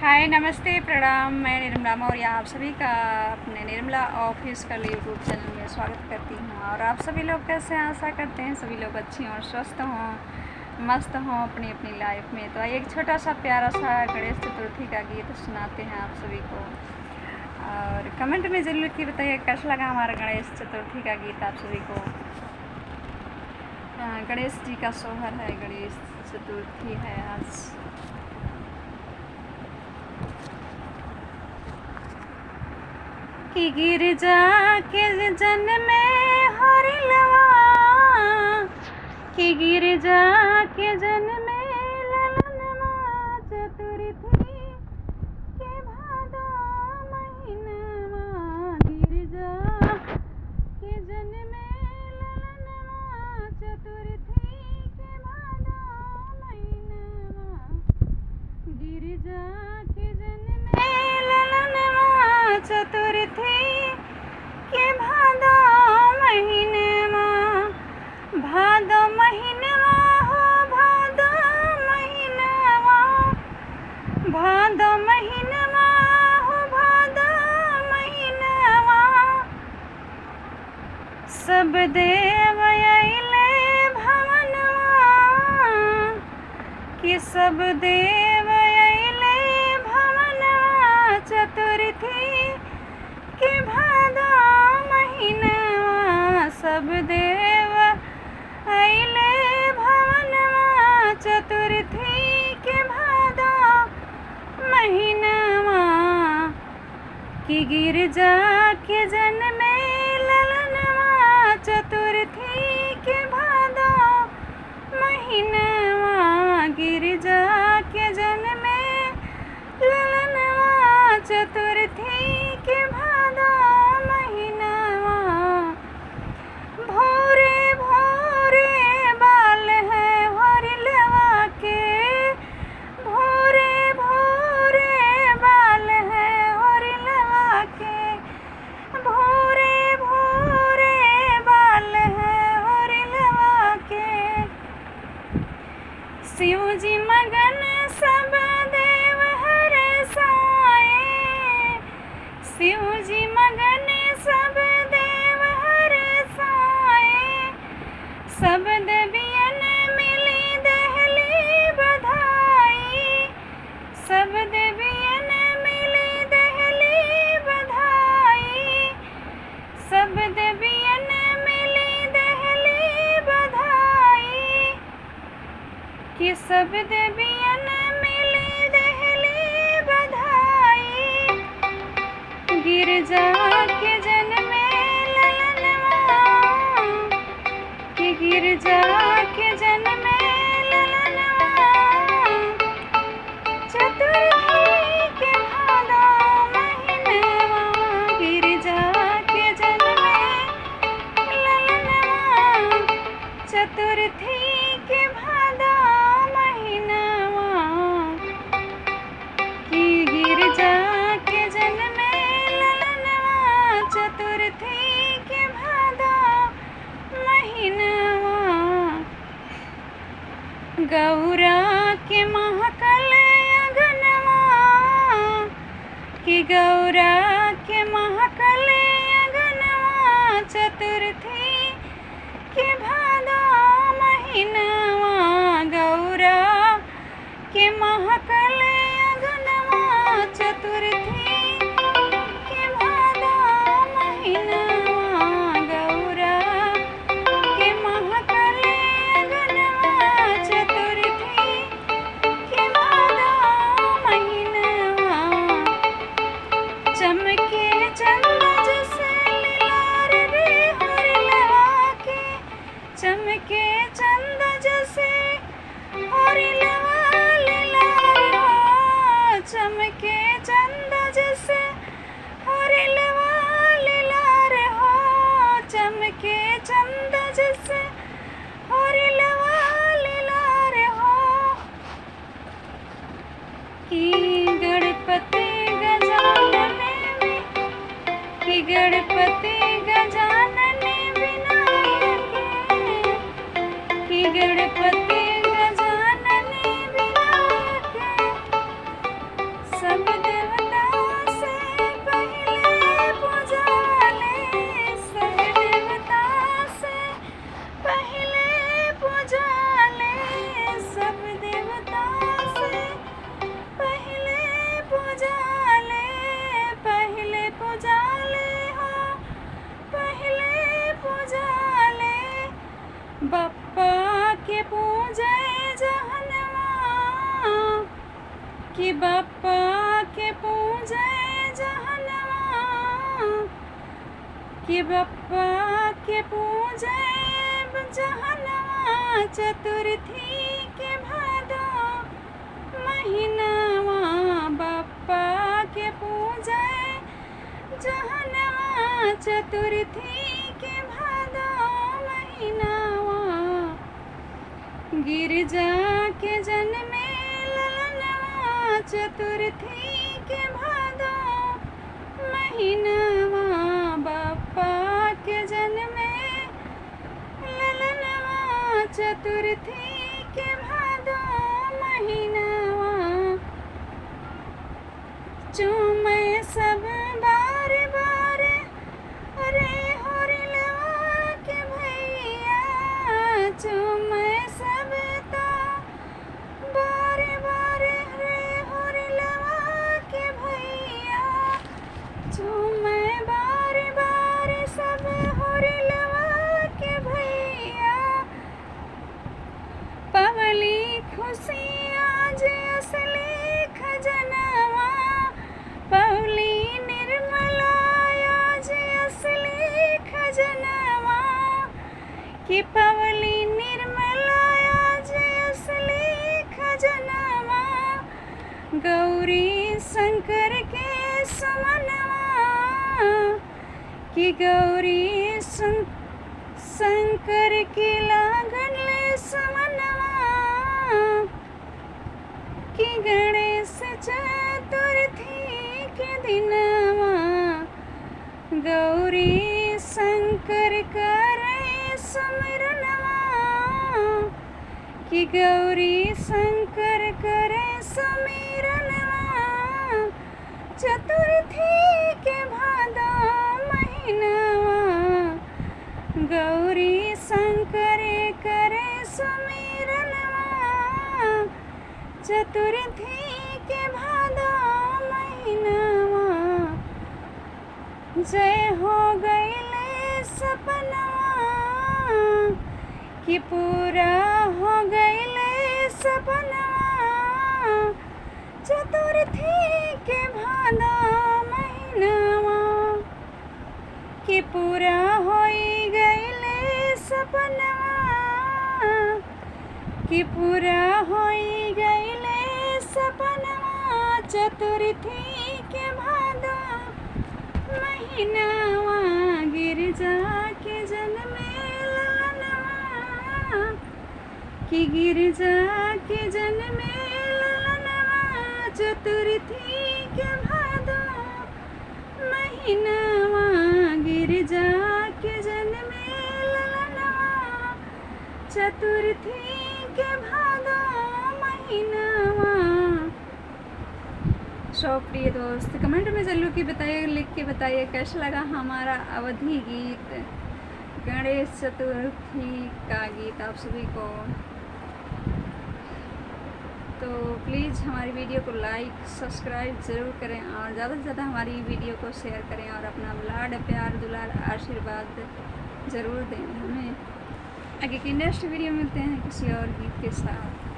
हाय, नमस्ते, प्रणाम। मैं निर्मला मौर्य आप सभी का अपने निर्मला ऑफिशियल यूट्यूब चैनल में स्वागत करती हूँ। और आप सभी लोग कैसे हैं? आशा करते हैं सभी लोग अच्छी हों, स्वस्थ हों, मस्त हों अपनी अपनी लाइफ में। तो एक छोटा सा प्यारा सा गणेश चतुर्थी का गीत सुनाते हैं आप सभी को, और कमेंट में ज़रूर की बताइए कैसा लगा हमारा गणेश चतुर्थी का गीत आप सभी को। गणेश जी का सोहर है, गणेश चतुर्थी है आज। कि गिरजा के जन में हरिलवा, कि गिरजा के जन में ललनवा चतुर्थी के भादो महीनवा। गिरजा के जन में ललनवा चतुर्थी के भादो महीनवा। गिरजा के जन में ललनवा चतुर्थी के भादो महीनवा। भादो महीनवा हो भादो महीनवा, भादो महीनवा हो भादो महीनवा। सब देव अइले भवनवा, कि सब देव अइले भवनवा चतुर्थी के भादो महीनवा। सब देव अइले भवनवा चतुर्थी के भादो महीनवा। कि गिरजा के जन में ललनवा चतुर्थी के भादो महीनवा। गिरजा के जन में ललनवा चतुर्थी के भादो महीनवा। भोरे भोरे बाल है हरिलवा के, भोरे भोरे बाल है हरिलवा के, भोरे भोरे बाल है हरिलवा के। शिव जी मगन सब देव हरसाए, शिव जी मगन सब देव हरसाए। सब देवियन मिली दहली बधाई, सब देवियन मिली दहली बधाई, सब देवियन मिली दहली बधाई। कि सब देवियन मिली दहली बधाई। गिरजा के जन में ललनवा, कि गिरजा के जन में ललनवा चतुर्थी के भादो महीनवा। गिरजा के जन में ललनवा चतुर्थी के भादो महीनवा। कि गिरजा के जन में ललनवा चतुर्थी के भादो महीनवा। गौरा के महकल अगनवा, कि गौरा के महकल अगनवा चतुर्थी के भादो महीनवा। गौरा के महकल अगनवा चतुर्थी के भादो महीनवा। गौरा के महकल अगनवा चतुर्थी के भादो महीनवा। चमके चंद जैसे लीलार रे हरिलवा के, चमके चंद जैसे हरिलवा लीलार हो। चमके चंद जैसे हरिलवा लीलार हो, चमके चंद जैसे हरिलवा लीलार हो। कि गणपति गजानन में, कि गणपति गजानन विनायक, कि गणपति गजानन विनायक। सब देवता से पहले पूजाले, सब देवता से पहले पूजाले, सब देवता से पहले पूजाले, पहले पूजाले हो, पहले पूजाले। बप्पा के पूजे जहनवा, कि बप्पा के पूजे जहनवा, कि बप्पा के पूजे जहनवा। चतुर्थी के भादो महीनावा, बप्पा के पूजे जहनवा। चतुर्थी के भादो महीनावा। गिरजा के जन्मे ललनवा, चतुर्थी के भादो महीनावा। बप्पा के जन्मे ललनवा, चतुर्थी के भादो महीनावा। चूमे सब बार बार अरे होरिलवा के भैया, चूमे सब तो बार बार रे होरिलवा के भैया। चूमे बार बार सब होरिलवा के भैया। पवली खुशी आज असली खजनवा, पवली निर्मला आज असली खजनवा। कि पवली निर्मला आज असली खजनवा। गौरी शंकर के सुमनवा, कि गौरी शंकर की लागन ले सुमनवा। कि गणेश चतुर्थी के दिनवा, गौरी शंकर करे सुमिरनवा। कि गौरी शंकर करे सुमिरनवा। चतुर्थी के भादो महीनावा, गौरी शंकर करे सुमिरनवा। चतुर्थी के भादो महीनावा। जय हो गईले सपनवा, कि पूरा हो गईले सपनवा। चतुर्थी के भादो महीनावा। कि पूरा होई गईले सपनवा, कि पूरा होई गईले सपनवा। चतुर्थी के भादो महीनावा। गिरजा के जन्मे ललनवा, कि गिरजा के जन्मे ललनवा। चतुर्थी के भादो महीनावा। गिरजा के जन्मे ललनवा। चतुर्थी के भादो महीनावा। सो प्रिय दोस्त, कमेंट में ज़रूर की बताइए, लिख के बताइए कैसा लगा हमारा अवधि गीत, गणेश चतुर्थी का गीत आप सभी को। तो प्लीज़ हमारी वीडियो को लाइक सब्सक्राइब ज़रूर करें और ज़्यादा से ज़्यादा हमारी वीडियो को शेयर करें और अपना लाड प्यार दुलार आशीर्वाद ज़रूर दें हमें। आगे की नेक्स्ट वीडियो मिलते हैं किसी और गीत के साथ।